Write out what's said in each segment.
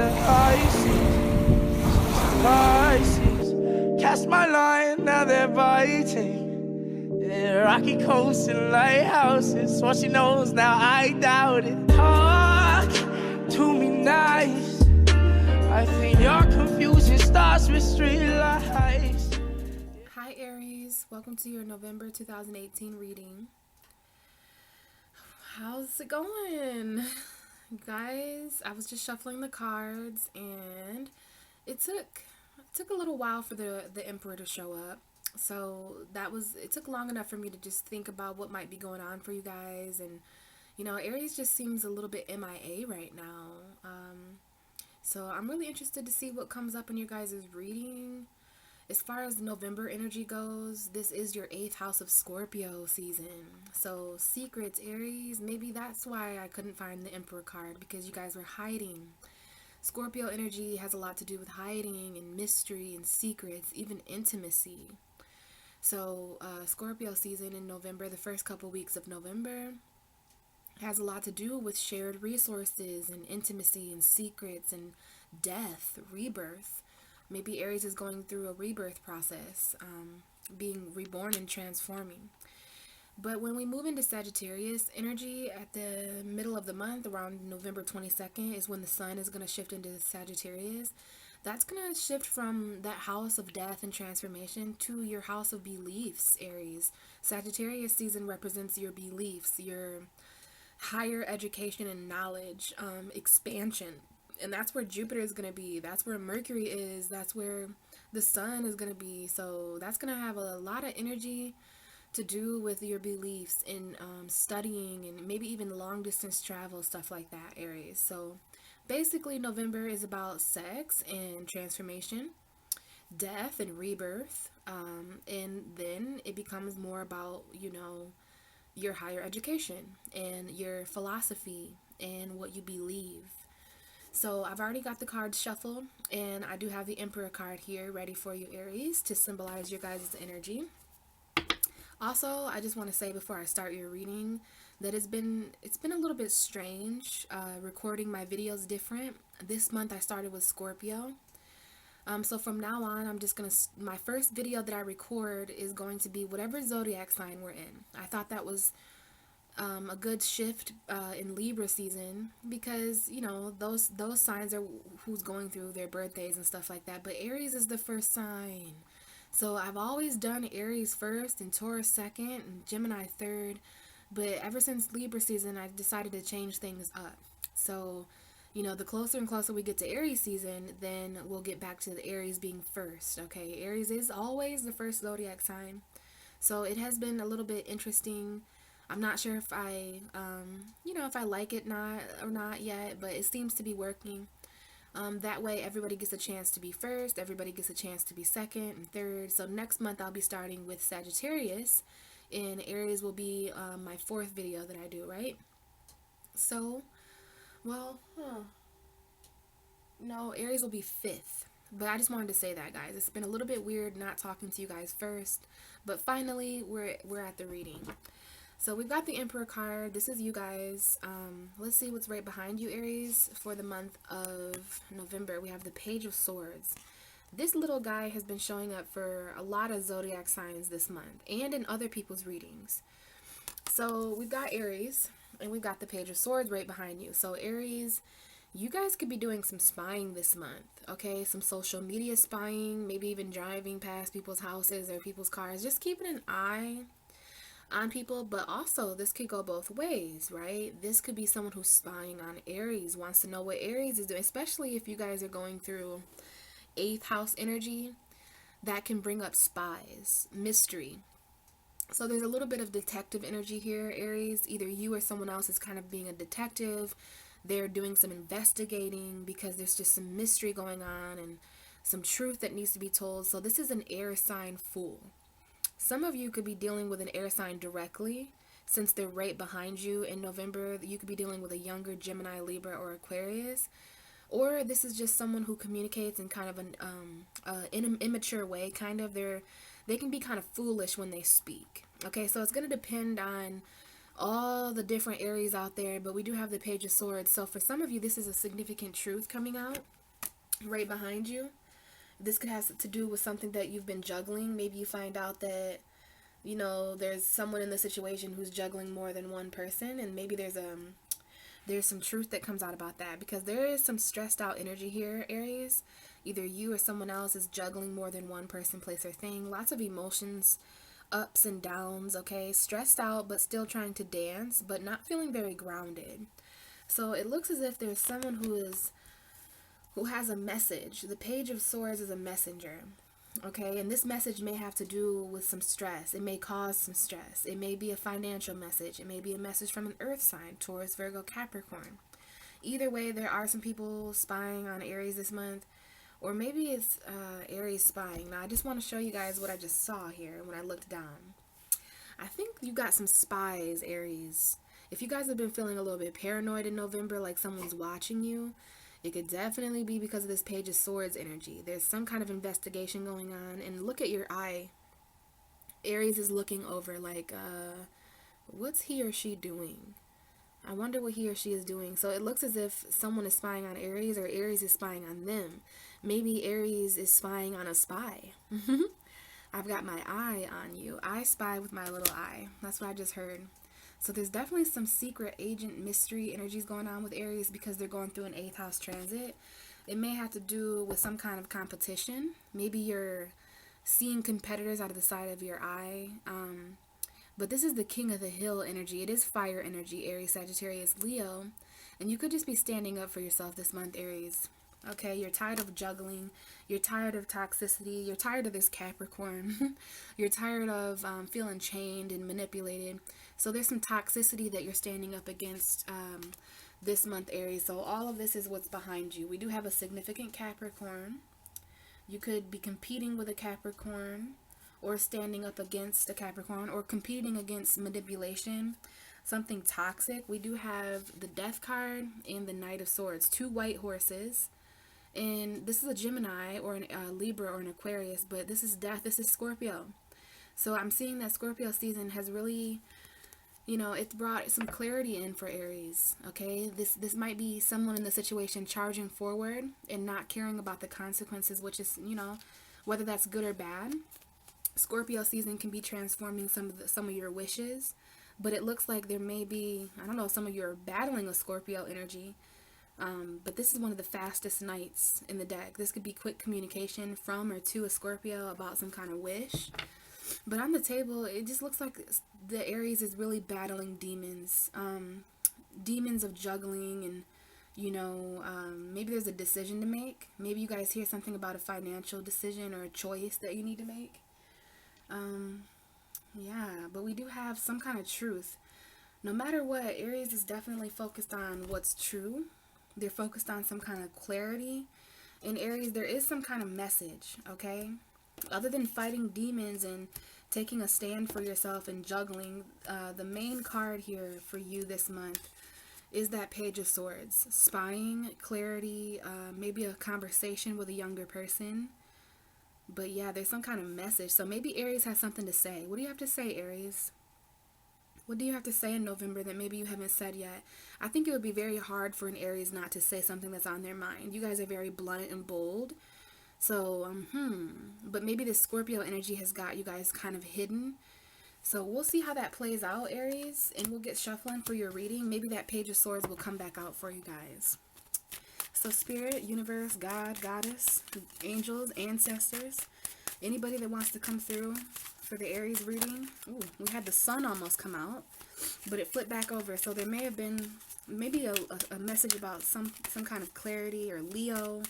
the Pisces. Cast my line, now they're biting. Yeah, rocky coasts and lighthouses. What she knows now, I doubt it. Talk to me nice. I think your confusion starts with street lights. Hi Aries, welcome to your November 2018 reading. How's it going? Guys, I was just shuffling the cards and it took a little while for the Emperor to show up. So it took long enough for me to just think about what might be going on for you guys. And Aries just seems a little bit MIA right now. So I'm really interested to see what comes up in your guys' reading. As far as November energy goes, this is your 8th house of Scorpio season. So secrets, Aries, maybe that's why I couldn't find the Emperor card, because you guys were hiding. Scorpio energy has a lot to do with hiding and mystery and secrets, even intimacy. So Scorpio season in November, the first couple weeks of November, has a lot to do with shared resources and intimacy and secrets and death, rebirth. Maybe Aries is going through a rebirth process, being reborn and transforming. But when we move into Sagittarius energy at the middle of the month, around November 22nd, is when the sun is going to shift into Sagittarius. That's going to shift from that house of death and transformation to your house of beliefs, Aries. Sagittarius season represents your beliefs, your higher education and knowledge, expansion. And that's where Jupiter is going to be. That's where Mercury is. That's where the sun is going to be. So that's going to have a lot of energy to do with your beliefs in studying and maybe even long distance travel, stuff like that, Aries. So basically November is about sex and transformation, death and rebirth. And then it becomes more about, your higher education and your philosophy and what you believe. So I've already got the cards shuffled, and I do have the Emperor card here ready for you, Aries, to symbolize your guys' energy. Also, I just want to say before I start your reading that it's been a little bit strange recording my videos different. This month I started with Scorpio. So from now on, my first video that I record is going to be whatever zodiac sign we're in. I thought that was a good shift in Libra season, because those signs are who's going through their birthdays and stuff like that. But Aries is the first sign, so I've always done Aries first and Taurus second and Gemini third. But ever since Libra season, I decided to change things up. So the closer and closer we get to Aries season, then we'll get back to the Aries being first. Okay, Aries is always the first zodiac sign. So it has been a little bit interesting. I'm not sure if I, if I like it or not yet, but it seems to be working. That way everybody gets a chance to be first, everybody gets a chance to be second and third. So next month I'll be starting with Sagittarius, and Aries will be my 4th video that I do, right? So, no, Aries will be 5th. But I just wanted to say that, guys. It's been a little bit weird not talking to you guys first, but finally we're at the reading. So we've got the Emperor card. This is you guys. Let's see what's right behind you, Aries, for the month of November. We have the Page of Swords. This little guy has been showing up for a lot of zodiac signs this month and in other people's readings. So we've got Aries and we've got the Page of Swords right behind you. So Aries, you guys could be doing some spying this month, okay? Some social media spying, maybe even driving past people's houses or people's cars. Just keeping an eye on people, but also this could go both ways, right? This could be someone who's spying on Aries, wants to know what Aries is doing, especially if you guys are going through 8th house energy. That can bring up spies, mystery. So there's a little bit of detective energy here, Aries. Either you or someone else is kind of being a detective. They're doing some investigating because there's just some mystery going on and some truth that needs to be told. So this is an air sign Fool. Some of you could be dealing with an air sign directly, since they're right behind you in November. You could be dealing with a younger Gemini, Libra, or Aquarius. Or this is just someone who communicates in kind of an immature way, kind of. They can be kind of foolish when they speak. Okay, so it's going to depend on all the different Aries out there, but we do have the Page of Swords. So for some of you, this is a significant truth coming out right behind you. This could have to do with something that you've been juggling. Maybe you find out that, you know, there's someone in the situation who's juggling more than one person, and maybe there's some truth that comes out about that, because there is some stressed out energy here, Aries. Either you or someone else is juggling more than one person, place, or thing. Lots of emotions, ups and downs, okay? Stressed out, but still trying to dance, but not feeling very grounded. So it looks as if there's someone who has a message. The Page of Swords is a messenger, okay? And this message may have to do with some stress. It may cause some stress. It may be a financial message. It may be a message from an earth sign, Taurus, Virgo, Capricorn. Either way, there are some people spying on Aries this month. Or maybe it's Aries spying. Now, I just want to show you guys what I just saw here when I looked down. I think you got some spies, Aries. If you guys have been feeling a little bit paranoid in November, like someone's watching you, it could definitely be because of this Page of Swords energy. There's some kind of investigation going on. And look at your eye. Aries is looking over like, what's he or she doing? I wonder what he or she is doing. So it looks as if someone is spying on Aries, or Aries is spying on them. Maybe Aries is spying on a spy. I've got my eye on you. I spy with my little eye. That's what I just heard. So there's definitely some secret agent mystery energies going on with Aries because they're going through an 8th house transit. It may have to do with some kind of competition. Maybe you're seeing competitors out of the side of your eye. But this is the King of the Hill energy. It is fire energy, Aries, Sagittarius, Leo. And you could just be standing up for yourself this month, Aries. Okay, you're tired of juggling. You're tired of toxicity. You're tired of this Capricorn. You're tired of feeling chained and manipulated. So there's some toxicity that you're standing up against this month, Aries. So all of this is what's behind you. We do have a significant Capricorn. You could be competing with a Capricorn, or standing up against a Capricorn, or competing against manipulation, something toxic. We do have the Death card and the Knight of Swords, 2 white horses. And this is a Gemini or a Libra or an Aquarius, but this is death. This is Scorpio. So I'm seeing that Scorpio season has really, you know, it's brought some clarity in for Aries. Okay, this might be someone in the situation charging forward and not caring about the consequences, which is, you know, whether that's good or bad. Scorpio season can be transforming some of your wishes, but it looks like there may be, I don't know, some of you are battling a Scorpio energy. But this is one of the fastest nights in the deck. This could be quick communication from or to a Scorpio about some kind of wish. But on the table, it just looks like the Aries is really battling demons. Demons of juggling, and, you know, maybe there's a decision to make. Maybe you guys hear something about a financial decision or a choice that you need to make. Yeah, but we do have some kind of truth. No matter what, Aries is definitely focused on what's true. They're focused on some kind of clarity. In Aries, there is some kind of message, okay? Other than fighting demons and taking a stand for yourself and juggling, the main card here for you this month is that Page of Swords. Spying, clarity, maybe a conversation with a younger person. But yeah, there's some kind of message. So maybe Aries has something to say. What do you have to say, Aries? What do you have to say in November that maybe you haven't said yet? I think it would be very hard for an Aries not to say something that's on their mind. You guys are very blunt and bold. So, but maybe the Scorpio energy has got you guys kind of hidden. So we'll see how that plays out, Aries. And we'll get shuffling for your reading. Maybe that Page of Swords will come back out for you guys. So Spirit, Universe, God, Goddess, angels, ancestors, anybody that wants to come through for the Aries reading. Ooh, we had the Sun almost come out, but it flipped back over. So there may have been maybe a message about some kind of clarity, or Leo,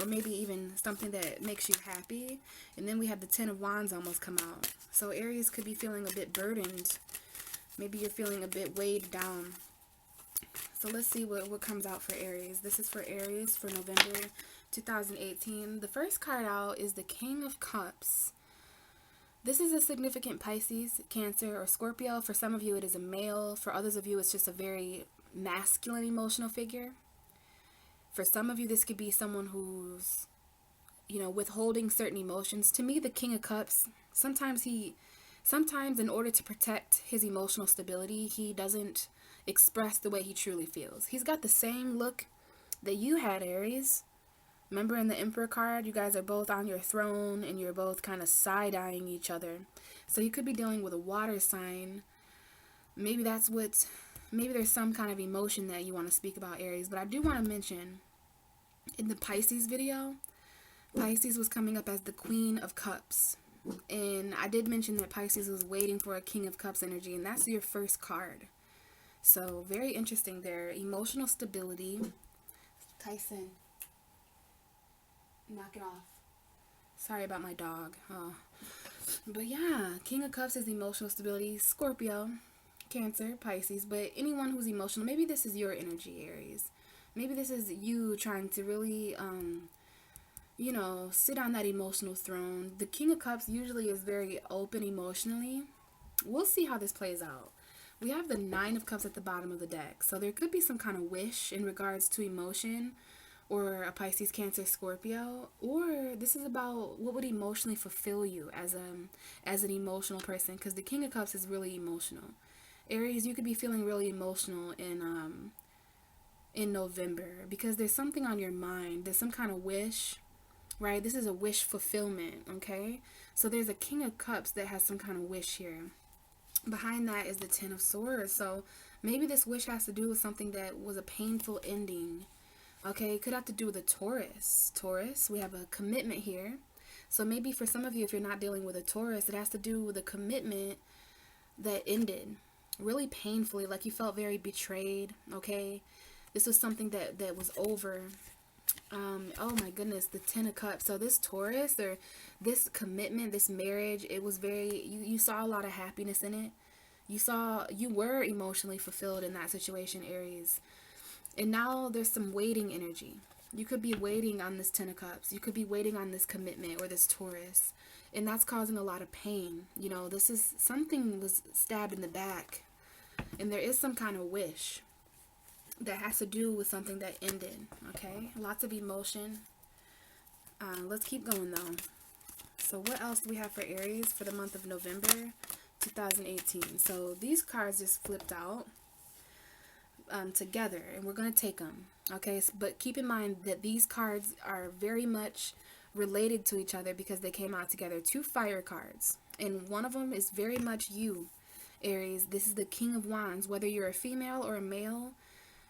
or maybe even something that makes you happy. And then we have the 10 of Wands almost come out. So Aries could be feeling a bit burdened. Maybe you're feeling a bit weighed down. So let's see what comes out for Aries. This is for Aries for November 2018. The first card out is the King of Cups. This is a significant Pisces, Cancer, or Scorpio. For some of you, it is a male. For others of you, it's just a very masculine emotional figure. For some of you, this could be someone who's, you know, withholding certain emotions. To me, the King of Cups, sometimes he sometimes in order to protect his emotional stability, he doesn't express the way he truly feels. He's got the same look that you had, Aries. Remember in the Emperor card, you guys are both on your throne and you're both kind of side-eyeing each other. So you could be dealing with a water sign. Maybe there's some kind of emotion that you want to speak about, Aries. But I do want to mention, in the Pisces video, Pisces was coming up as the Queen of Cups. And I did mention that Pisces was waiting for a King of Cups energy, and that's your first card. So very interesting there. Emotional stability. Tyson, knock it off. Sorry about my dog. Oh. But yeah, King of Cups is emotional stability. Scorpio, Cancer, Pisces. But anyone who's emotional, maybe this is your energy, Aries. Maybe this is you trying to really, sit on that emotional throne. The King of Cups usually is very open emotionally. We'll see how this plays out. We have the Nine of Cups at the bottom of the deck. So there could be some kind of wish in regards to emotion, or a Pisces, Cancer, Scorpio. Or this is about what would emotionally fulfill you as an emotional person, because the King of Cups is really emotional. Aries, you could be feeling really emotional in November because there's something on your mind. There's some kind of wish, right? This is a wish fulfillment, okay? So there's a King of Cups that has some kind of wish here. Behind that is the Ten of Swords. So maybe this wish has to do with something that was a painful ending. Okay, it could have to do with a Taurus. Taurus, we have a commitment here. So maybe for some of you, if you're not dealing with a Taurus, it has to do with a commitment that ended really painfully, like you felt very betrayed, okay? This was something that was over. Oh my goodness, the Ten of Cups. So this Taurus, or this commitment, this marriage, it was very, you saw a lot of happiness in it. You were emotionally fulfilled in that situation, Aries. And now there's some waiting energy. You could be waiting on this Ten of Cups. You could be waiting on this commitment or this Taurus. And that's causing a lot of pain. This is something was stabbed in the back. And there is some kind of wish that has to do with something that ended. Okay? Lots of emotion. Let's keep going though. So what else do we have for Aries for the month of November 2018? So these cards just flipped out together, and we're going to take them. Okay? But keep in mind that these cards are very much related to each other because they came out together. Two fire cards. And one of them is very much you, Aries. This is the King of Wands. Whether you're a female or a male,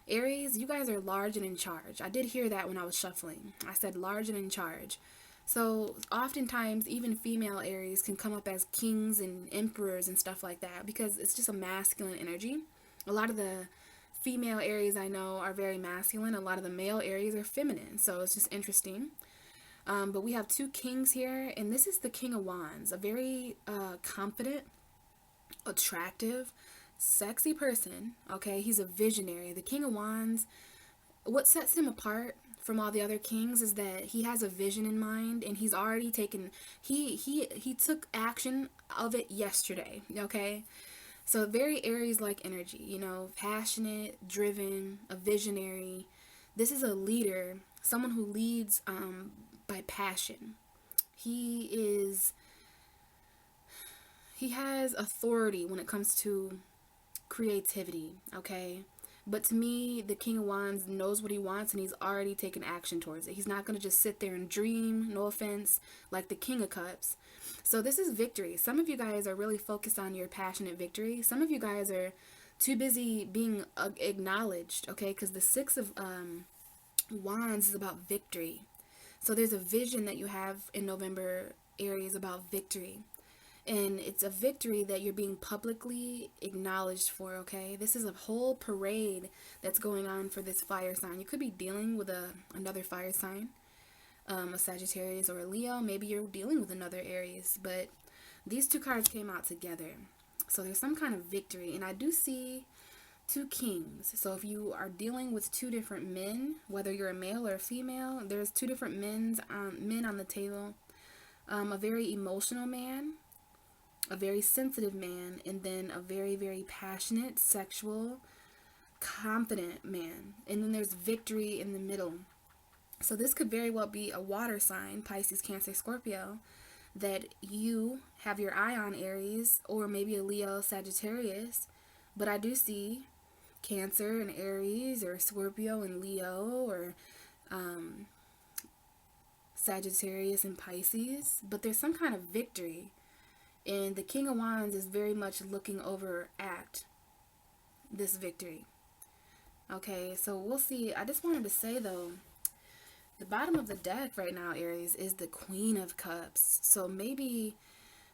Aries, you guys are large and in charge. I did hear that when I was shuffling. I said large and in charge. So oftentimes even female Aries can come up as kings and emperors and stuff like that because it's just a masculine energy. A lot of the female Aries I know are very masculine. A lot of the male Aries are feminine. So it's just interesting. But we have two kings here, and this is the King of Wands, a very confident, attractive, sexy person. Okay, he's a visionary. The King of Wands, what sets him apart from all the other kings is that he has a vision in mind, and he's already taken, he took action of it yesterday. Okay, so very Aries-like energy, passionate, driven, a visionary. This is a leader, someone who leads by passion. He has authority when it comes to creativity, okay? But to me, the King of Wands knows what he wants, and he's already taken action towards it. He's not going to just sit there and dream, no offense, like the King of Cups. So this is victory. Some of you guys are really focused on your passionate victory. Some of you guys are too busy being acknowledged, okay? Because the Six of Wands is about victory. So there's a vision that you have in November, Aries, about victory. And it's a victory that you're being publicly acknowledged for, okay? This is a whole parade that's going on for this fire sign. You could be dealing with another fire sign, a Sagittarius or a Leo. Maybe you're dealing with another Aries. But these two cards came out together. So there's some kind of victory. And I do see two kings. So if you are dealing with two different men, whether you're a male or a female, there's two different men on the table. A very emotional man, a very sensitive man, and then a very, very passionate, sexual, confident man. And then there's victory in the middle. So this could very well be a water sign, Pisces, Cancer, Scorpio, that you have your eye on Aries, or maybe a Leo, Sagittarius, but I do see Cancer and Aries, or Scorpio and Leo, or Sagittarius and Pisces, but there's some kind of victory. And the King of Wands is very much looking over at this victory. Okay, so we'll see. I just wanted to say, though, the bottom of the deck right now, Aries, is the Queen of Cups. So maybe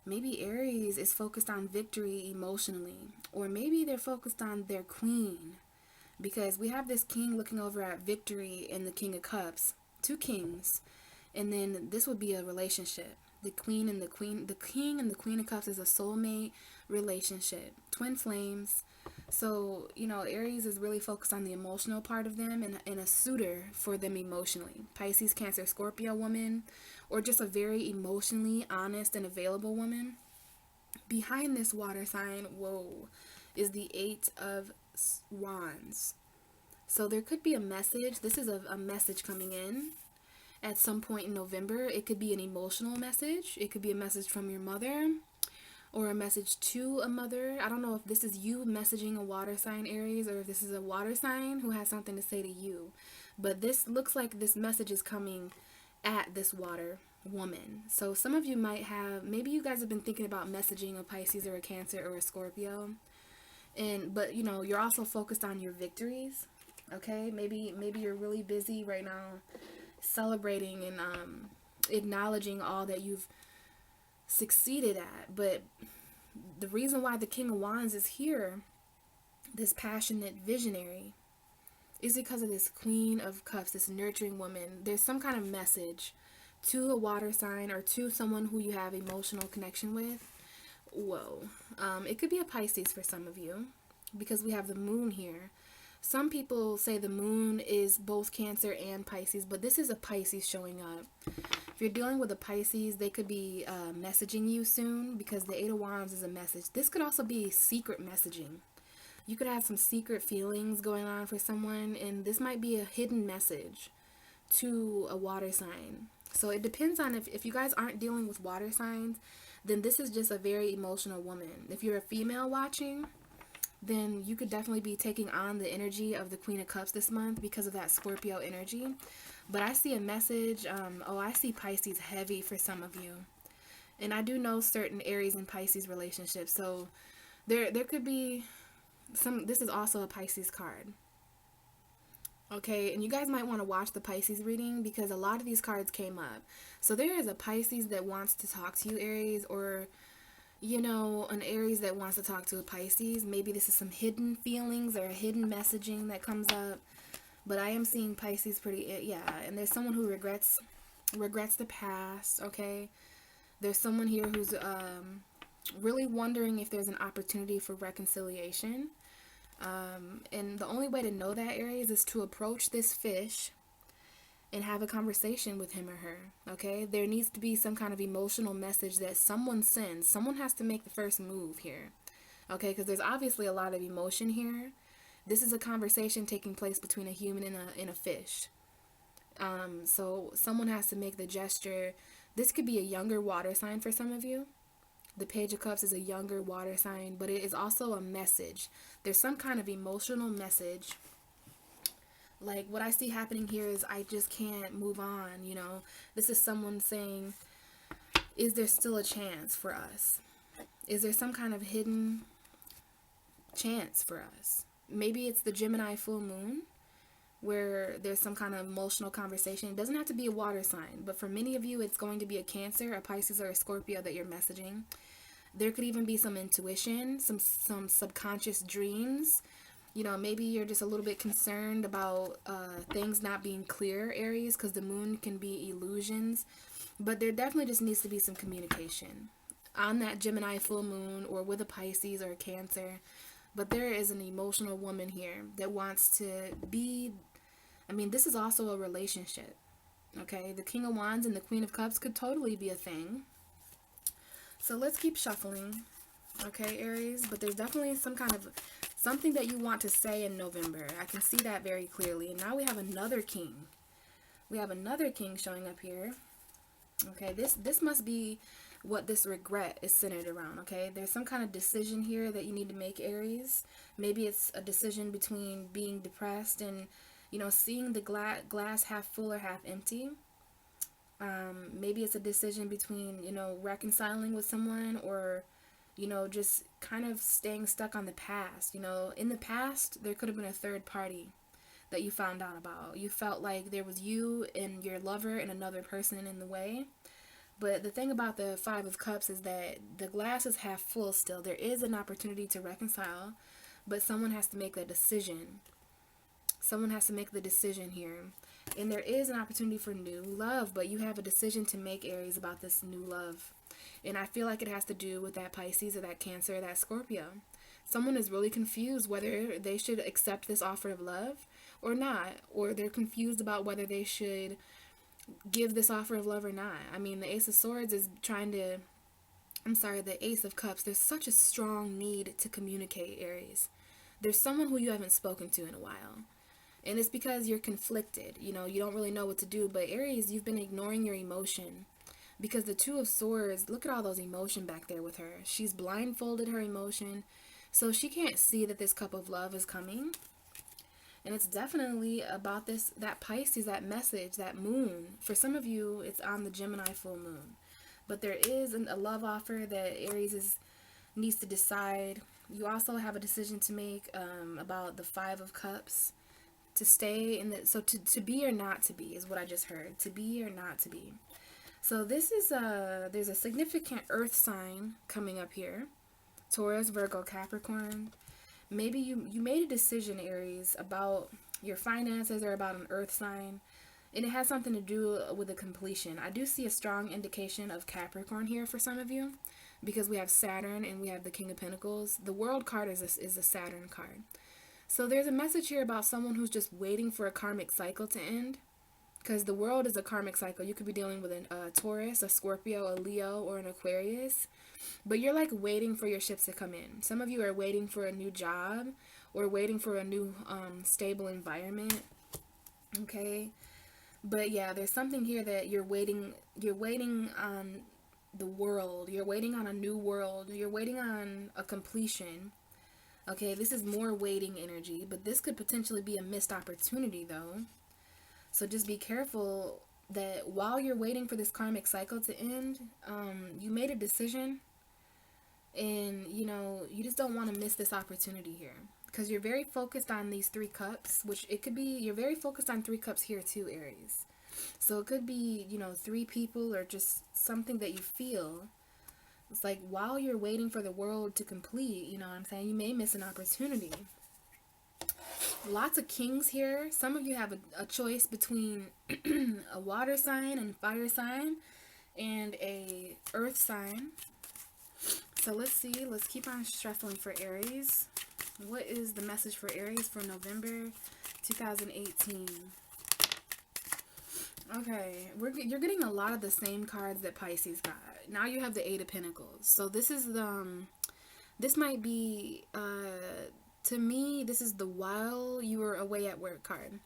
Aries is focused on victory emotionally, or maybe they're focused on their queen, because we have this king looking over at victory and the King of Cups, two kings, and then this would be a relationship. The king and the Queen of Cups is a soulmate relationship, twin flames. So, you know, Aries is really focused on the emotional part of them, and a suitor for them emotionally. Pisces, Cancer, Scorpio woman, or just a very emotionally honest and available woman. Behind this water sign, whoa, is the Eight of Wands. So there could be a message. This is a message coming in at some point in November. It could be an emotional message. It could be a message from your mother, or a message to a mother. I don't know if this is you messaging a water sign, Aries, or if this is a water sign who has something to say to you. But this looks like this message is coming at this water woman. So some of you might have, maybe you guys have been thinking about messaging a Pisces or a Cancer or a Scorpio. But you know, you're also focused on your victories. Okay? Maybe you're really busy right now celebrating and acknowledging all that you've succeeded at. But the reason why the King of Wands is here, this passionate visionary, is because of this Queen of Cups, this nurturing woman. There's some kind of message to a water sign, or to someone who you have emotional connection with. Whoa. It could be a Pisces for some of you, because we have the moon here. Some people say the moon is both Cancer and Pisces, but this is a Pisces showing up. If you're dealing with a Pisces, they could be messaging you soon, because the Eight of Wands is a message. This could also be secret messaging. You could have some secret feelings going on for someone, and this might be a hidden message to a water sign. So it depends on if you guys aren't dealing with water signs, then this is just a very emotional woman. If you're a female watching, then you could definitely be taking on the energy of the Queen of Cups this month because of that Scorpio energy. But I see a message. I see Pisces heavy for some of you. And I do know certain Aries and Pisces relationships. So there could be some. This is also a Pisces card. Okay, and you guys might want to watch the Pisces reading, because a lot of these cards came up. So there is a Pisces that wants to talk to you, Aries, or, you know, an Aries that wants to talk to a Pisces. Maybe this is some hidden feelings or hidden messaging that comes up. But I am seeing Pisces and there's someone who regrets the past, okay? There's someone here who's really wondering if there's an opportunity for reconciliation. And the only way to know that, Aries, is to approach this fish and have a conversation with him or her, okay? There needs to be some kind of emotional message that someone sends. Someone has to make the first move here, okay? Because there's obviously a lot of emotion here. This is a conversation taking place between a human and a fish. So someone has to make the gesture. This could be a younger water sign for some of you. The Page of Cups is a younger water sign, but it is also a message. There's some kind of emotional message. Like what I see happening here is I just can't move on, you know. This is someone saying, is there still a chance for us? Is there some kind of hidden chance for us? Maybe it's the Gemini full moon, where there's some kind of emotional conversation. It doesn't have to be a water sign, but for many of you, it's going to be a Cancer, a Pisces, or a Scorpio that you're messaging. There could even be some intuition, some subconscious dreams. You know, maybe you're just a little bit concerned about things not being clear, Aries, because the moon can be illusions. But there definitely just needs to be some communication on that Gemini full moon, or with a Pisces or a Cancer. But there is an emotional woman here that wants to be, I mean, this is also a relationship, okay? The King of Wands and the Queen of Cups could totally be a thing. So let's keep shuffling, okay, Aries? But there's definitely some kind of, something that you want to say in November. I can see that very clearly. And now we have another king. We have another king showing up here. Okay, this must be what this regret is centered around, okay? There's some kind of decision here that you need to make, Aries. Maybe it's a decision between being depressed and, you know, seeing the glass half full or half empty. Maybe it's a decision between, you know, reconciling with someone or, you know, just kind of staying stuck on the past. You know, in the past, there could have been a third party that you found out about. You felt like there was you and your lover and another person in the way. But the thing about the Five of Cups is that the glass is half full still. There is an opportunity to reconcile, but someone has to make that decision. Someone has to make the decision here. And there is an opportunity for new love, but you have a decision to make, Aries, about this new love. And I feel like it has to do with that Pisces or that Cancer or that Scorpio. Someone is really confused whether they should accept this offer of love or not. Or they're confused about whether they should give this offer of love or not. I mean, the Ace of Swords is trying to... the Ace of Cups. There's such a strong need to communicate, Aries. There's someone who you haven't spoken to in a while. And it's because you're conflicted. You know, you don't really know what to do. But Aries, you've been ignoring your emotion. Because the Two of Swords, look at all those emotion back there with her. She's blindfolded her emotion. So she can't see that this cup of love is coming. And it's definitely about that Pisces, that message, that moon. For some of you, it's on the Gemini full moon. But there is a love offer that Aries needs to decide. You also have a decision to make about the Five of Cups. To stay in the... So to be or not to be is what I just heard. To be or not to be. So this is there's a significant earth sign coming up here. Taurus, Virgo, Capricorn. Maybe you made a decision, Aries, about your finances or about an earth sign. And it has something to do with a completion. I do see a strong indication of Capricorn here for some of you. Because we have Saturn and we have the King of Pentacles. The World card is a Saturn card. So there's a message here about someone who's just waiting for a karmic cycle to end. Because the world is a karmic cycle. You could be dealing with a Taurus, a Scorpio, a Leo, or an Aquarius. But you're like waiting for your ships to come in. Some of you are waiting for a new job or waiting for a new stable environment. Okay. But yeah, there's something here that you're waiting on the world. You're waiting on a new world. You're waiting on a completion. Okay, this is more waiting energy, but this could potentially be a missed opportunity though. So just be careful that while you're waiting for this karmic cycle to end, you made a decision and, you know, you just don't want to miss this opportunity here. Because you're very focused on these three cups, which it could be, you're very focused on three cups here too, Aries. So it could be, you know, three people or just something that you feel. It's like while you're waiting for the world to complete, you know what I'm saying, you may miss an opportunity. Lots of kings here. Some of you have a choice between a water sign and fire sign and a earth sign. So let's see. Let's keep on shuffling for Aries. What is the message for Aries for November 2018? Okay, you're getting a lot of the same cards that Pisces got. Now you have the Eight of Pentacles. So this is this might be, to me, this is the while you were away at work card.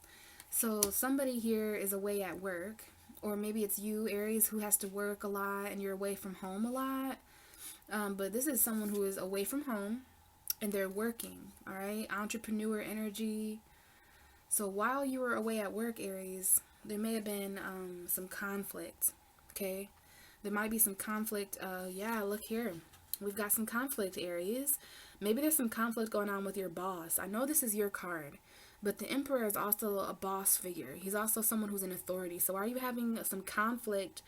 So somebody here is away at work, or maybe it's you, Aries, who has to work a lot and you're away from home a lot. But this is someone who is away from home and they're working, all right? Entrepreneur energy. So while you were away at work, Aries, there may have been some conflict, okay? There might be some conflict. Yeah, look here. We've got some conflict, Aries. Maybe there's some conflict going on with your boss. I know this is your card, but the Emperor is also a boss figure. He's also someone who's in authority. So are you having some conflict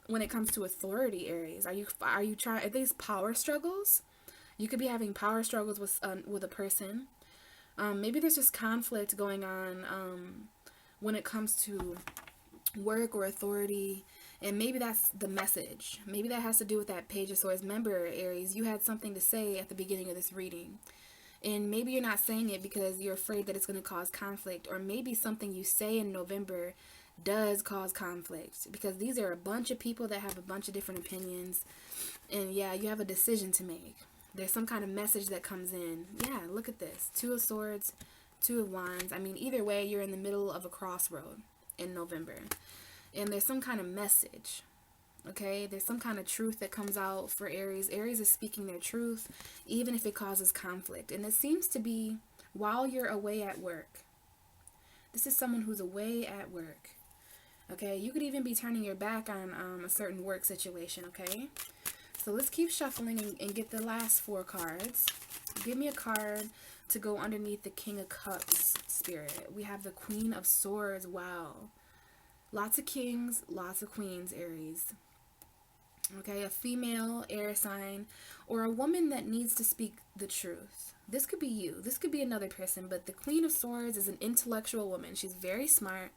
when it comes to authority, Aries? Are you trying? Are these power struggles? You could be having power struggles with a person. Maybe there's just conflict going on when it comes to work or authority. And maybe that's the message. Maybe that has to do with that Page of Swords. Remember, Aries, you had something to say at the beginning of this reading. And maybe you're not saying it because you're afraid that it's going to cause conflict. Or maybe something you say in November does cause conflict. Because these are a bunch of people that have a bunch of different opinions. And yeah, you have a decision to make. There's some kind of message that comes in. Yeah, look at this. Two of Swords, Two of Wands. I mean, either way, you're in the middle of a crossroad in November. And there's some kind of message, Okay, there's some kind of truth that comes out for Aries. Aries is speaking their truth, even if it causes conflict. And it seems to be while you're away at work. This is someone who's away at work. Okay, you could even be turning your back on a certain work situation, okay? So let's keep shuffling and get the last 4 cards. Give me a card to go underneath the King of Cups spirit. We have the Queen of Swords. Wow. Lots of kings, lots of queens, Aries. Okay, a female air sign or a woman that needs to speak the truth. This could be you. This could be another person, but the Queen of Swords is an intellectual woman. She's very smart.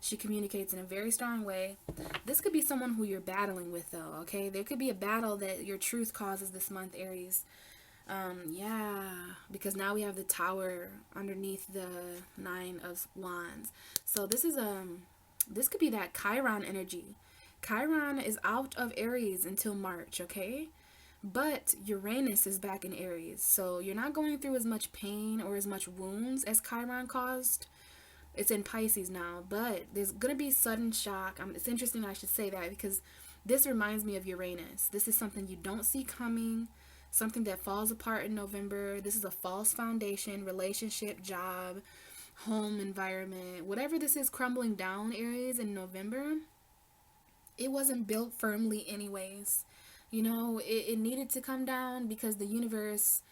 She communicates in a very strong way. This could be someone who you're battling with, though, okay? There could be a battle that your truth causes this month, Aries. Yeah, because now we have the Tower underneath the 9 of Wands. So this could be that Chiron energy. Chiron is out of Aries until March, okay? But Uranus is back in Aries. So you're not going through as much pain or as much wounds as Chiron caused. It's in Pisces now, but there's going to be sudden shock. It's interesting I should say that because this reminds me of Uranus. This is something you don't see coming, something that falls apart in November. This is a false foundation, relationship, job, home environment. Whatever this is crumbling down, Aries, in November, it wasn't built firmly anyways. You know, it needed to come down because the universe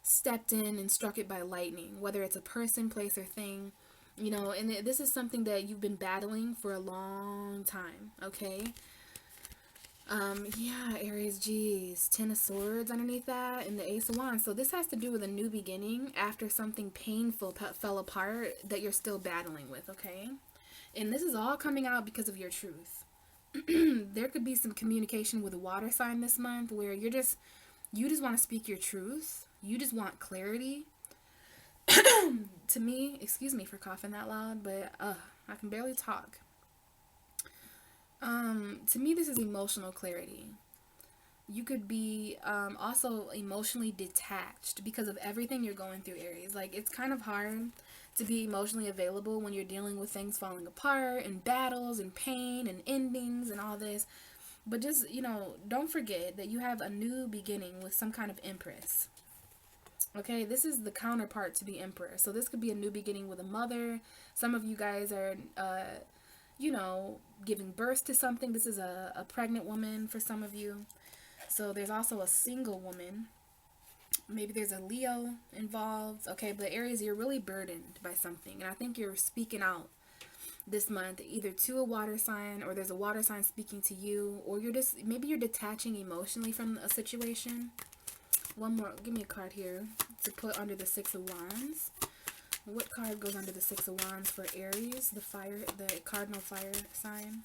stepped in and struck it by lightning, whether it's a person, place, or thing. You know, and this is something that you've been battling for a long time, okay? Yeah, Aries, geez, 10 of Swords underneath that and the Ace of Wands. So this has to do with a new beginning after something painful fell apart that you're still battling with, okay? And this is all coming out because of your truth. There could be some communication with a water sign this month where you just want to speak your truth. You just want clarity. To me, excuse me for coughing that loud, but I can barely talk. To me, this is emotional clarity. You could be also emotionally detached because of everything you're going through, Aries. Like, it's kind of hard to be emotionally available when you're dealing with things falling apart and battles and pain and endings and all this. But just, you know, don't forget that you have a new beginning with some kind of Empress. Okay, this is the counterpart to the Emperor. So this could be a new beginning with a mother. Some of you guys are, you know, giving birth to something. This is a pregnant woman for some of you. So there's also a single woman. Maybe there's a Leo involved. Okay, but Aries, you're really burdened by something. And I think you're speaking out this month, either to a water sign or there's a water sign speaking to you. Or maybe you're detaching emotionally from a situation. One more, give me a card here to put under the 6 of Wands. What card goes under the 6 of Wands for Aries, the cardinal fire sign?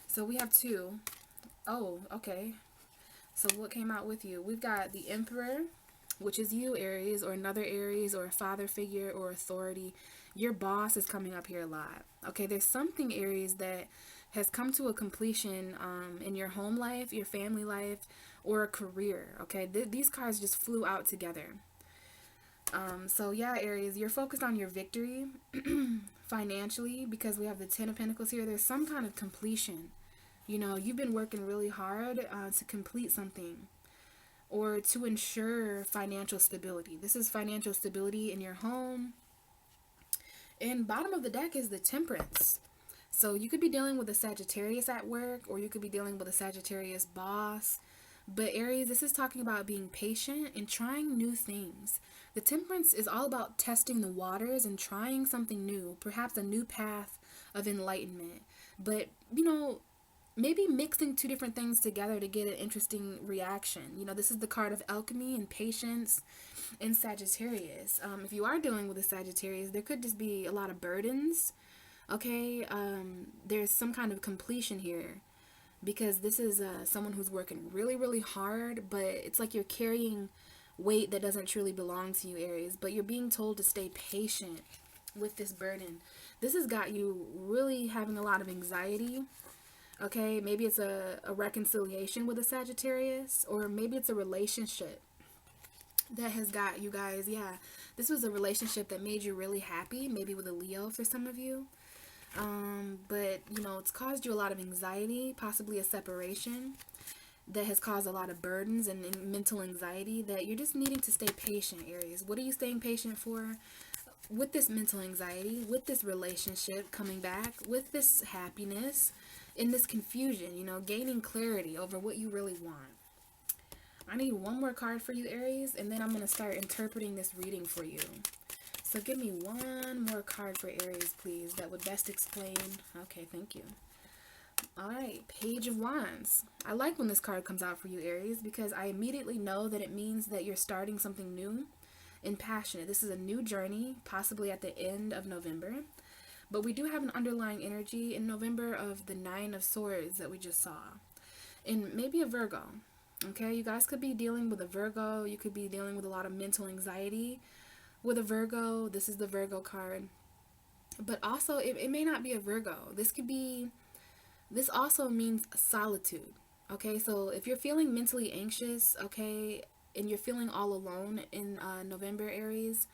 So we have 2. Oh, okay. So what came out with you? We've got the Emperor, which is you, Aries, or another Aries, or a father figure, or authority. Your boss is coming up here a lot. Okay, there's something, Aries, that has come to a completion in your home life, your family life, or a career. Okay, these cards just flew out together. So yeah, Aries, you're focused on your victory financially because we have the 10 of Pentacles here. There's some kind of completion. You know, you've been working really hard to complete something or to ensure financial stability. This is financial stability in your home. And bottom of the deck is the Temperance. So you could be dealing with a Sagittarius at work, or you could be dealing with a Sagittarius boss. But Aries, this is talking about being patient and trying new things. The Temperance is all about testing the waters and trying something new, perhaps a new path of enlightenment. But, you know, maybe mixing 2 different things together to get an interesting reaction. You know, this is the card of alchemy and patience in Sagittarius. If you are dealing with a Sagittarius, there could just be a lot of burdens. Okay, there's some kind of completion here. Because this is someone who's working really, really hard, but it's like you're carrying weight that doesn't truly belong to you, Aries. But you're being told to stay patient with this burden. This has got you really having a lot of anxiety. Okay, maybe it's a reconciliation with a Sagittarius, or maybe it's a relationship that has got you guys, yeah. This was a relationship that made you really happy, maybe with a Leo for some of you. But, you know, it's caused you a lot of anxiety, possibly a separation that has caused a lot of burdens and mental anxiety, that you're just needing to stay patient, Aries. What are you staying patient for? With this mental anxiety, with this relationship coming back, with this happiness, in this confusion, you know, gaining clarity over what you really want. I need one more card for you, Aries, and then I'm going to start interpreting this reading for you. So give me one more card for Aries, please, that would best explain. Okay, thank you. All right, Page of Wands. I like when this card comes out for you, Aries, because I immediately know that it means that you're starting something new and passionate. This is a new journey, possibly at the end of November. But we do have an underlying energy in November of the Nine of Swords that we just saw. And maybe a Virgo. Okay, you guys could be dealing with a Virgo. You could be dealing with a lot of mental anxiety with a Virgo. This is the Virgo card. But also, it may not be a Virgo. This also means solitude. Okay, so if you're feeling mentally anxious, okay, and you're feeling all alone in November, Aries,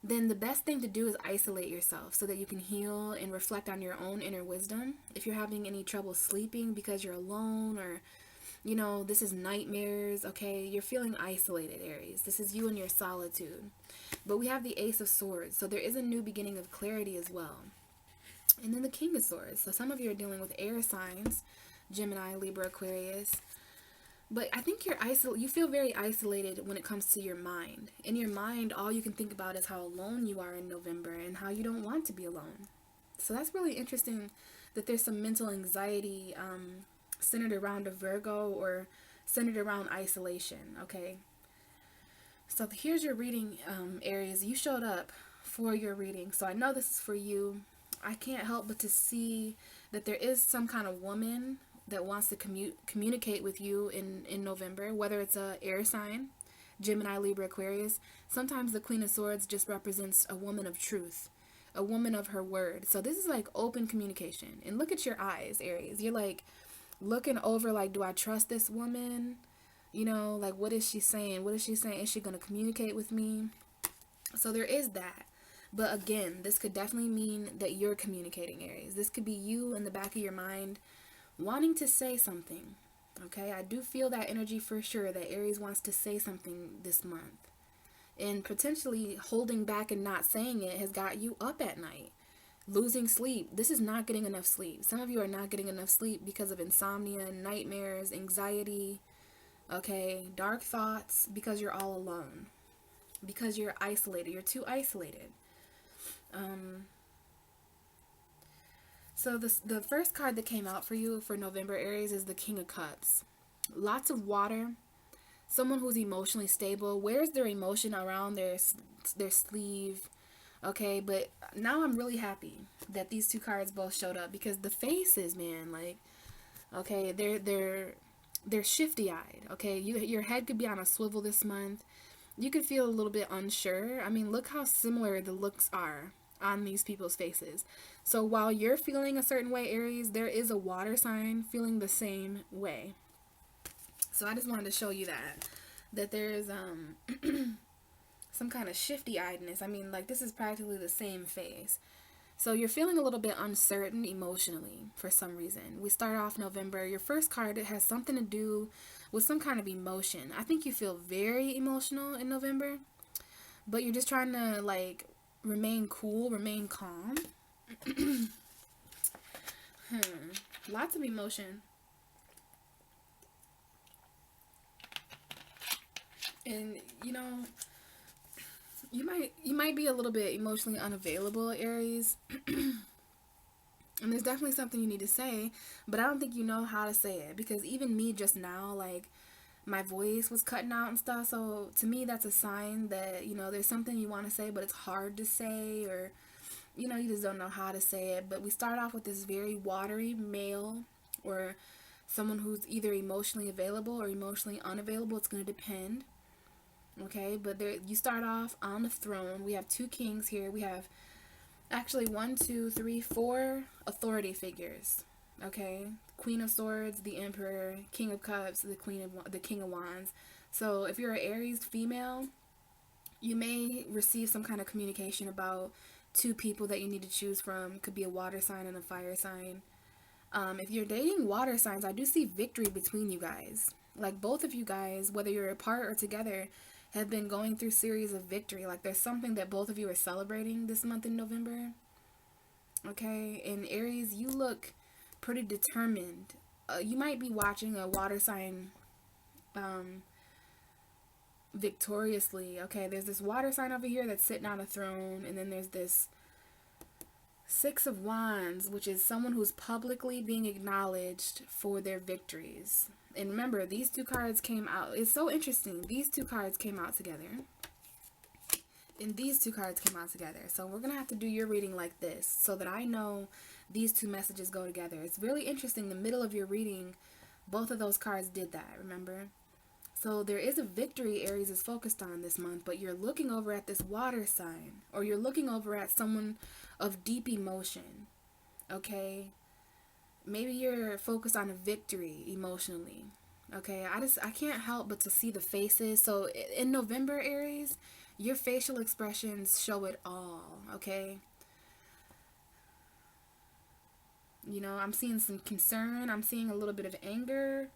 then the best thing to do is isolate yourself so that you can heal and reflect on your own inner wisdom. If you're having any trouble sleeping because you're alone, or, you know, this is nightmares, okay, you're feeling isolated, Aries. This is you and your solitude. But we have the Ace of Swords, so there is a new beginning of clarity as well. And then the King of Swords. So some of you are dealing with air signs, Gemini, Libra, Aquarius. But I think you feel very isolated when it comes to your mind. In your mind, all you can think about is how alone you are in November and how you don't want to be alone. So that's really interesting that there's some mental anxiety centered around a Virgo or centered around isolation, okay? So here's your reading, Aries. You showed up for your reading, so I know this is for you. I can't help but to see that there is some kind of woman that wants to communicate with you in November, whether it's a air sign, Gemini, Libra, Aquarius. Sometimes the Queen of Swords just represents a woman of truth, a woman of her word. So this is like open communication. And look at your eyes, Aries. You're like looking over, like, do I trust this woman? You know, like, what is she saying? What is she saying? Is she going to communicate with me? So there is that. But again, this could definitely mean that you're communicating, Aries. This could be you in the back of your mind wanting to say something. Okay, I do feel that energy for sure, that Aries wants to say something this month. And potentially holding back and not saying it has got you up at night, losing sleep. This is not getting enough sleep. Some of you are not getting enough sleep because of insomnia, nightmares, anxiety, okay, dark thoughts, because you're all alone, because you're isolated. You're too isolated. So the first card that came out for you for November, Aries, is the King of Cups. Lots of water. Someone who's emotionally stable, wears their emotion around their sleeve. Okay, but now I'm really happy that these two cards both showed up, because the faces, man, like, okay, they're shifty-eyed. Okay, your head could be on a swivel this month. You could feel a little bit unsure. I mean, look how similar the looks are on these people's faces. So while you're feeling a certain way, Aries, there is a water sign feeling the same way. So I just wanted to show you that there's some kind of shifty-eyedness. I mean, like, this is practically the same face. So you're feeling a little bit uncertain emotionally for some reason. We start off November. Your first card, it has something to do with some kind of emotion. I think you feel very emotional in November, but you're just trying to, like, remain cool, remain calm. Lots of emotion. And, you know, you might be a little bit emotionally unavailable, Aries. And there's definitely something you need to say, but I don't think you know how to say it, because even me just now, like, my voice was cutting out and stuff. So to me, that's a sign that, you know, there's something you want to say, but it's hard to say, or, you know, you just don't know how to say it. But we start off with this very watery male, or someone who's either emotionally available or emotionally unavailable. It's going to depend. Okay, but there, you start off on the throne. We have two kings here. We have actually 4 authority figures. Okay, Queen of Swords, the Emperor, King of Cups, the King of Wands. So if you're an Aries female, you may receive some kind of communication about two people that you need to choose from. Could be a water sign and a fire sign. If you're dating water signs, I do see victory between you guys. Like both of you guys, whether you're apart or together, have been going through series of victory. Like there's something that both of you are celebrating this month in November. Okay, and Aries, you look pretty determined. You might be watching a water sign victoriously. Okay, there's this water sign over here that's sitting on a throne, and then there's this Six of Wands, which is someone who's publicly being acknowledged for their victories. And remember, these two cards came out. It's so interesting. These two cards came out together. And these two cards came out together. So we're going to have to do your reading like this so that I know these two messages go together. It's really interesting. The middle of your reading, both of those cards did that, remember? So there is a victory Aries is focused on this month, but you're looking over at this water sign, or you're looking over at someone of deep emotion, okay? Maybe you're focused on a victory emotionally, okay? I can't help but to see the faces. So in November, Aries, your facial expressions show it all, okay? You know, I'm seeing some concern. I'm seeing a little bit of anger.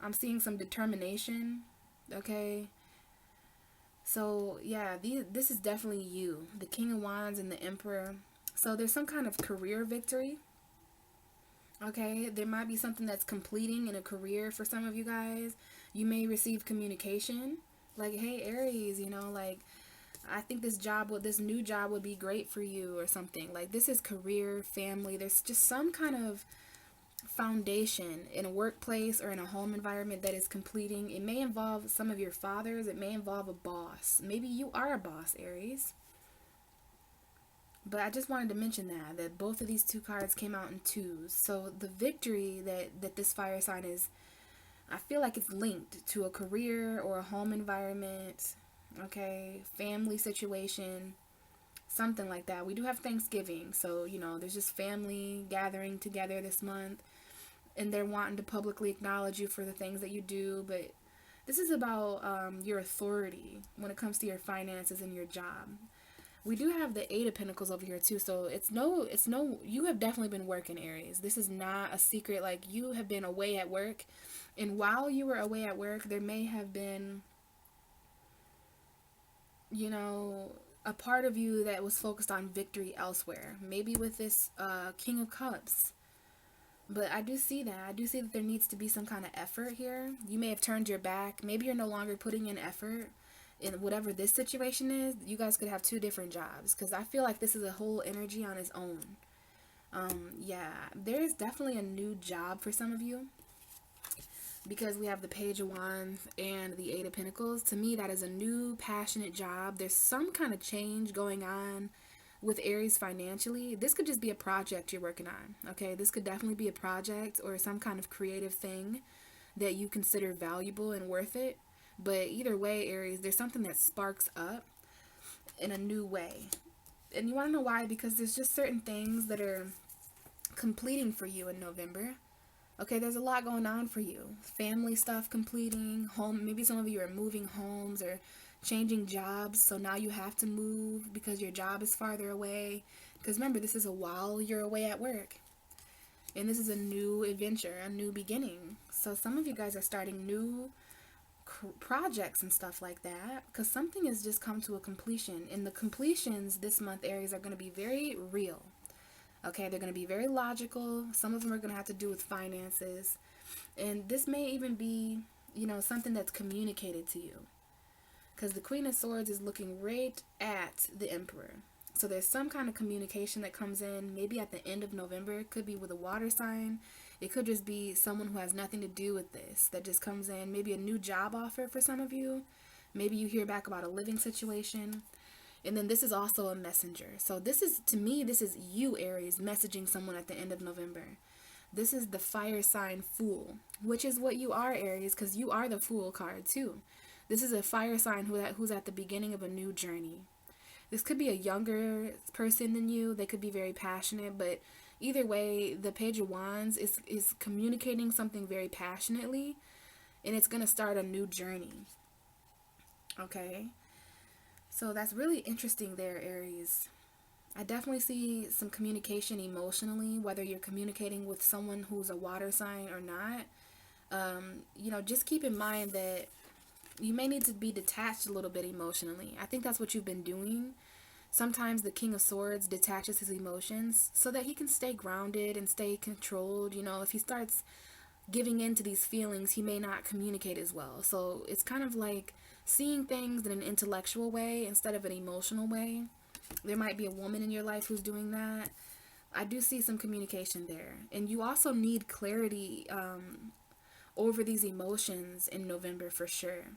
I'm seeing some determination, okay? So, yeah, this is definitely you. The King of Wands and the Emperor. So, there's some kind of career victory, okay? There might be something that's completing in a career for some of you guys. You may receive communication, like, hey, Aries, you know, like, I think this new job would be great for you or something. Like, this is career, family. There's just some kind of foundation in a workplace or in a home environment that is completing. It may involve some of your fathers. It may involve a boss. Maybe you are a boss, Aries. But I just wanted to mention that both of these two cards came out in twos. So the victory that this fire sign is, I feel like it's linked to a career or a home environment, okay, family situation, something like that. We do have Thanksgiving, so, you know, there's just family gathering together this month, and they're wanting to publicly acknowledge you for the things that you do. But this is about your authority when it comes to your finances and your job. We do have the Eight of Pentacles over here too, so you have definitely been working, Aries. This is not a secret. Like, you have been away at work, and while you were away at work, there may have been, you know, a part of you that was focused on victory elsewhere. Maybe with this King of Cups. But I do see that. I do see that there needs to be some kind of effort here. You may have turned your back. Maybe you're no longer putting in effort in whatever this situation is. You guys could have two different jobs, because I feel like this is a whole energy on its own. Yeah, there is definitely a new job for some of you, because we have the Page of Wands and the Eight of Pentacles. To me, that is a new passionate job. There's some kind of change going on with Aries financially. This could just be a project you're working on, okay? This could definitely be a project or some kind of creative thing that you consider valuable and worth it. But either way, Aries, there's something that sparks up in a new way. And you want to know why? Because there's just certain things that are completing for you in November. Okay, there's a lot going on for you. Family stuff completing, home, maybe some of you are moving homes or changing jobs, so now you have to move because your job is farther away. Because remember, this is a while you're away at work. And this is a new adventure, a new beginning. So some of you guys are starting new projects and stuff like that, because something has just come to a completion. And the completions this month, Aries, are going to be very real. Okay, they're going to be very logical. Some of them are going to have to do with finances. And this may even be, you know, something that's communicated to you. Because the Queen of Swords is looking right at the Emperor. So there's some kind of communication that comes in, maybe at the end of November. It could be with a water sign. It could just be someone who has nothing to do with this that just comes in. Maybe a new job offer for some of you. Maybe you hear back about a living situation. And then this is also a messenger. So this is, to me, this is you, Aries, messaging someone at the end of November. This is the fire sign Fool, which is what you are, Aries, because you are the Fool card too. This is a fire sign who's at the beginning of a new journey. This could be a younger person than you. They could be very passionate, but either way, the Page of Wands is communicating something very passionately, and it's going to start a new journey. Okay? So that's really interesting there, Aries. I definitely see some communication emotionally, whether you're communicating with someone who's a water sign or not. You know, just keep in mind that you may need to be detached a little bit emotionally. I think that's what you've been doing. Sometimes the King of Swords detaches his emotions so that he can stay grounded and stay controlled. You know, if he starts giving in to these feelings, he may not communicate as well. So it's kind of like seeing things in an intellectual way instead of an emotional way. There might be a woman in your life who's doing that. I do see some communication there. And you also need clarity over these emotions in November for sure.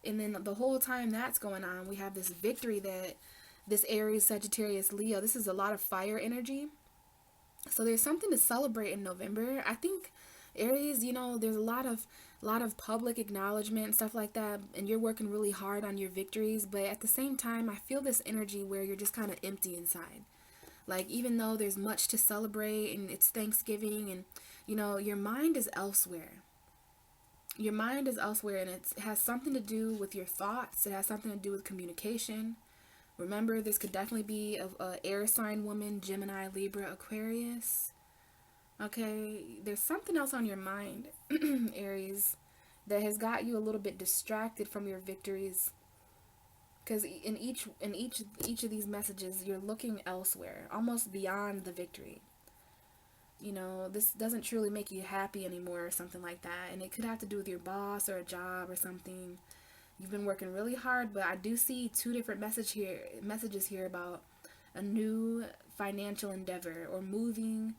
And then the whole time that's going on, we have this victory that this Aries, Sagittarius, Leo, this is a lot of fire energy. So there's something to celebrate in November. I think Aries, you know, there's a lot of public acknowledgement and stuff like that, and you're working really hard on your victories, but at the same time, I feel this energy where you're just kind of empty inside. Like, even though there's much to celebrate and it's Thanksgiving and, you know, your mind is elsewhere. Your mind is elsewhere, and it has something to do with your thoughts. It has something to do with communication. Remember, this could definitely be a air sign woman, Gemini, Libra, Aquarius. Okay, there's something else on your mind, Aries, that has got you a little bit distracted from your victories. Because in each of these messages, you're looking elsewhere, almost beyond the victory. You know, this doesn't truly make you happy anymore or something like that. And it could have to do with your boss or a job or something. You've been working really hard, but I do see two different messages here about a new financial endeavor or moving.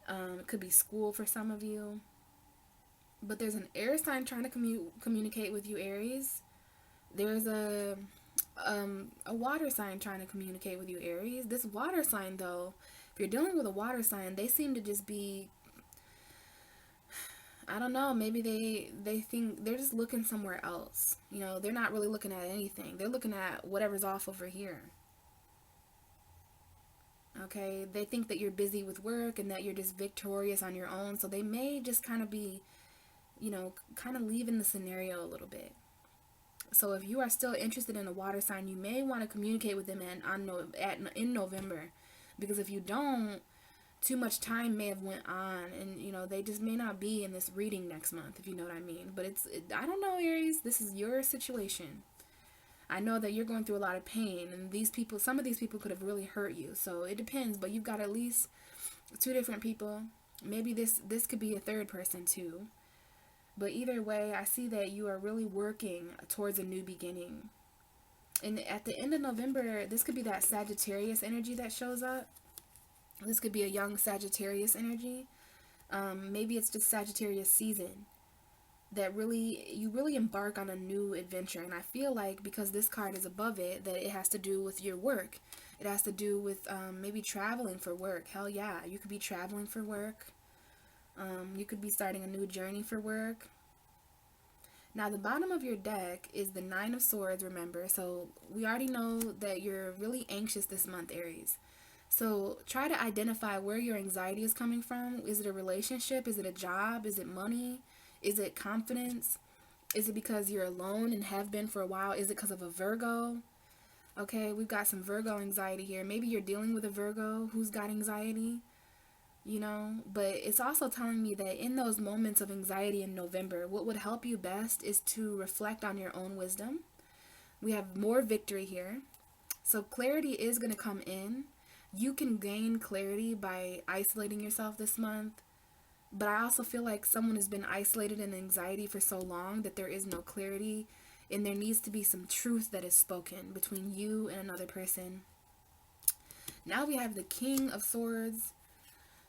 It could be school for some of you. But there's an air sign trying to communicate with you, Aries. There's a water sign trying to communicate with you, Aries. This water sign, though, if you're dealing with a water sign, they seem to just be, I don't know, maybe they think they're just looking somewhere else. You know, they're not really looking at anything. They're looking at whatever's off over here. Okay, they think that you're busy with work and that you're just victorious on your own. So they may just kind of be, you know, kind of leaving the scenario a little bit. So if you are still interested in a water sign, you may want to communicate with them in November. Because if you don't, too much time may have went on, and you know, they just may not be in this reading next month, if you know what I mean. But I don't know, Aries, this is your situation. I know that you're going through a lot of pain, and some of these people could have really hurt you. So it depends, but you've got at least two different people. Maybe this could be a third person too. But either way, I see that you are really working towards a new beginning. And at the end of November, this could be that Sagittarius energy that shows up. This could be a young Sagittarius energy. Maybe it's just Sagittarius season that you really embark on a new adventure. And I feel like because this card is above it, that it has to do with your work. It has to do with maybe traveling for work. Hell yeah, you could be traveling for work. You could be starting a new journey for work. Now, the bottom of your deck is the Nine of Swords, remember. So we already know that you're really anxious this month, Aries. So try to identify where your anxiety is coming from. Is it a relationship? Is it a job? Is it money? Is it confidence? Is it because you're alone and have been for a while? Is it because of a Virgo? Okay, we've got some Virgo anxiety here. Maybe you're dealing with a Virgo who's got anxiety, you know. But it's also telling me that in those moments of anxiety in November, what would help you best is to reflect on your own wisdom. We have more victory here. So clarity is going to come in. You can gain clarity by isolating yourself this month. But I also feel like someone has been isolated in anxiety for so long that there is no clarity, and there needs to be some truth that is spoken between you and another person. Now we have the King of Swords.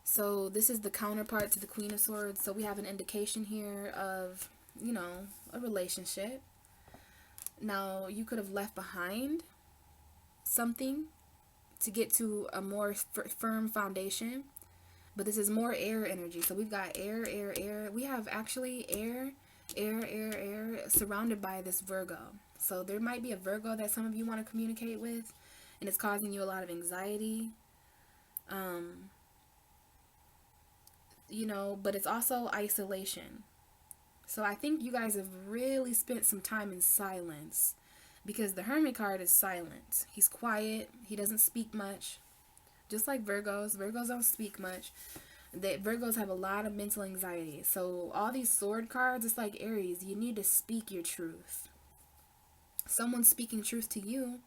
So this is the counterpart to the Queen of Swords. So we have an indication here of, you know, a relationship. Now you could have left behind something to get to a more firm foundation. But this is more air energy. So we've got air, air, air. We have actually air, air, air, air surrounded by this Virgo. So there might be a Virgo that some of you want to communicate with, and it's causing you a lot of anxiety. You know, but it's also isolation. So I think you guys have really spent some time in silence Because the Hermit card is silent. He's quiet. He doesn't speak much. Just like Virgos. Virgos don't speak much. Virgos have a lot of mental anxiety. So all these sword cards, it's like Aries. You need to speak your truth. Someone's speaking truth to you,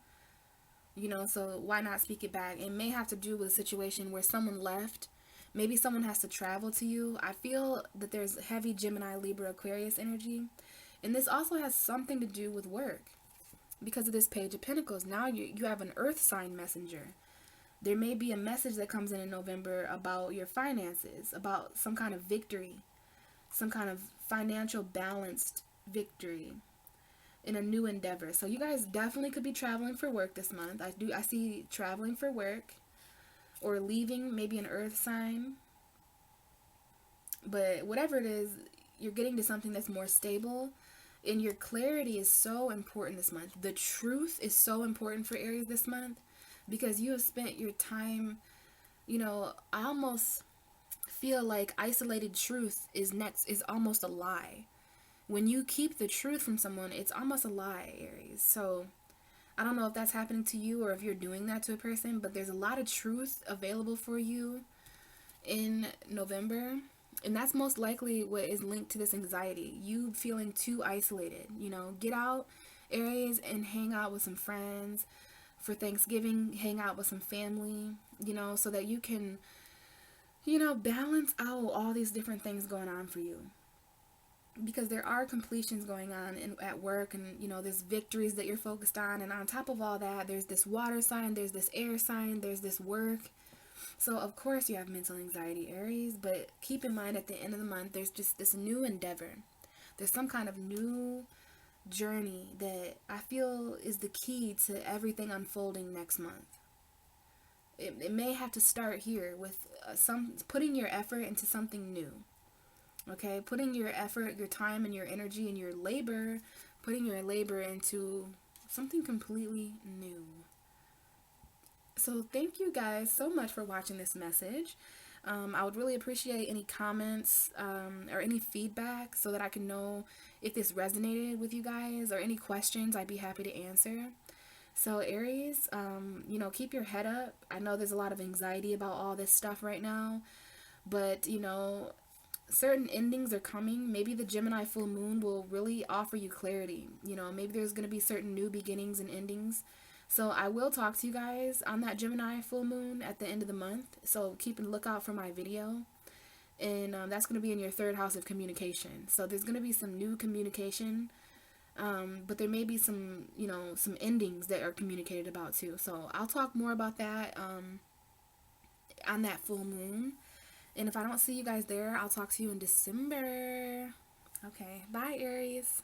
you know, so why not speak it back? It may have to do with a situation where someone left. Maybe someone has to travel to you. I feel that there's heavy Gemini, Libra, Aquarius energy. And this also has something to do with work. Because of this Page of Pentacles, now you have an earth sign messenger. There may be a message that comes in November about your finances, about some kind of victory, some kind of financial balanced victory in a new endeavor. So you guys definitely could be traveling for work this month. I see traveling for work or leaving, maybe an earth sign. But whatever it is, you're getting to something that's more stable. And your clarity is so important this month. The truth is so important for Aries this month because you have spent your time, you know, I almost feel like isolated truth is almost a lie. When you keep the truth from someone, it's almost a lie, Aries. So I don't know if that's happening to you or if you're doing that to a person, but there's a lot of truth available for you in November. And that's most likely what is linked to this anxiety. You feeling too isolated. You know, get out, Aries, and hang out with some friends. For Thanksgiving, hang out with some family, you know, so that you can, you know, balance out all these different things going on for you. Because there are completions going on at work, and, you know, there's victories that you're focused on. And on top of all that, there's this water sign, there's this air sign, there's this work. So, of course, you have mental anxiety, Aries, but keep in mind at the end of the month, there's just this new endeavor. There's some kind of new journey that I feel is the key to everything unfolding next month. It may have to start here with putting your effort into something new. Okay, putting your effort, your time, and your energy and your labor, putting your labor into something completely new. So thank you guys so much for watching this message. I would really appreciate any comments or any feedback so that I can know if this resonated with you guys, or any questions I'd be happy to answer. So Aries, you know, keep your head up. I know there's a lot of anxiety about all this stuff right now, but, you know, certain endings are coming. Maybe the Gemini full moon will really offer you clarity. You know, maybe there's going to be certain new beginnings and endings. So I will talk to you guys on that Gemini full moon at the end of the month. So keep a lookout for my video. And that's going to be in your third house of communication. So there's going to be some new communication. But there may be some, you know, some endings that are communicated about too. So I'll talk more about that on that full moon. And if I don't see you guys there, I'll talk to you in December. Okay, bye Aries.